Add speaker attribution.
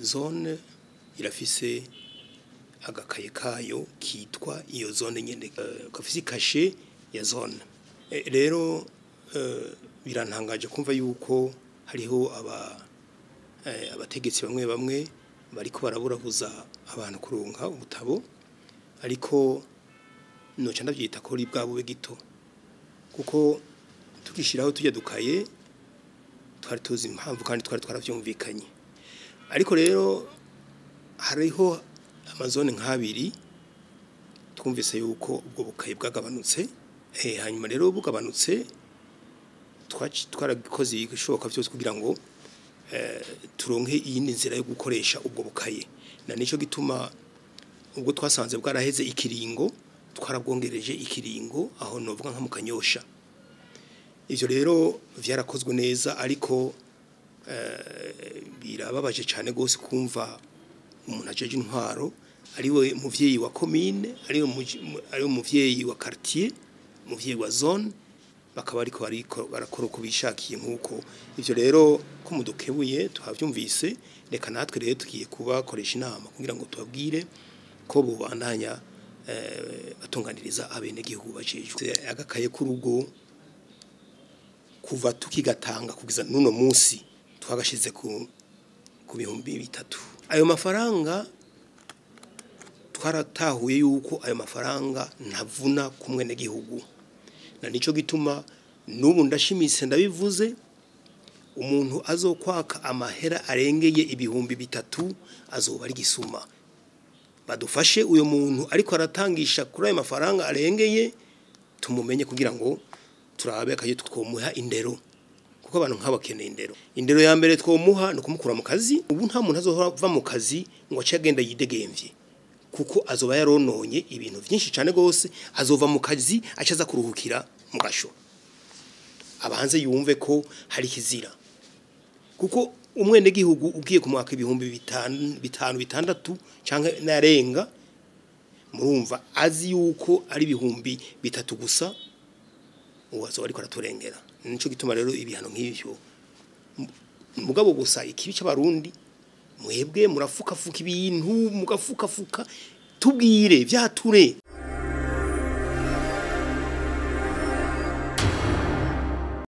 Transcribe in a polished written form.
Speaker 1: zone irafise agakaye kayo kitwa iyo zone nyene gafise kashe ya zone rero birantangaje kumva yuko hariho abategetsi bamwe bariko baraburabuza abantu kuronka ubutabo ariko noca ndavyita ko ri bwabube gito kuko tukishiraho tujya dukaye twari tuzi impamvu kandi twari twaravyumvikanye ariko rero hariho amazone nk'abiri twumvise yuko ubwo bukaye bwagabanutse hanyuma rero bugabanutse twaragikoze ibishoboka byose kugira ngo turonke iyindi nzira yo gukoresha ubwo bukaye na nico gituma ubwo twasanze bwaraheze ikiringo twarabwongereje ikiringo aho novuga nka mukanyosha ivyo rero vyarakozwe neza ariko birababaje cyane gose kumva umuntu ajeje intwaro ariwe muvyeyi wa commune ariwe muvyeyi wa quartier muvyeyi wa zone bakaba ariko barakora uko bishakiye nkuko ivyo rero ko mudukebuye tuhavyumvise reka natwe rero tugiye kubakoresha inama kugira ngo tubabwire ko bubandanya batunganiriza abene gihugu bajejwe agakaye k'urugo kuva tukigatanga kugiza nuno munsi twagashize ku bihumbi 3 ayo mafaranga twaratahuye yuko ayo mafaranga ntavuna kumwe n'igihugu na nico gituma nubu ndashimise ndabivuze umuntu azokwaka amahera arengeye ibihumbi 3 azoba ari gisuma badufashe uyo muntu ariko aratangisha kuri ayo mafaranga arengeye tumumenye kugira ngo turabe akaye twomuha indero kuko abantu nk'abakeneye indero ya mbere twomuha no kumukura mu kazi ubu nta muntu azova mu kazi ngo acagenda yidegemvye kuko azoba yarononye ibintu byinshi cyane gose azova mu kazi acaza kuruhukira mu gasho abanze yumve ko hari kizira kuko umwene gihugu ugiye ku mwaka ibihumbi 5 canke narenga murumva azi yuko ari ibihumbi 3 gusa uwazo ariko araturengera nico gituma rero ibihano nk'ivyo mugabo gusa ikibi cy'abarundi mwebwe murafukafuka ibintu mugafukafuka tubwire vyature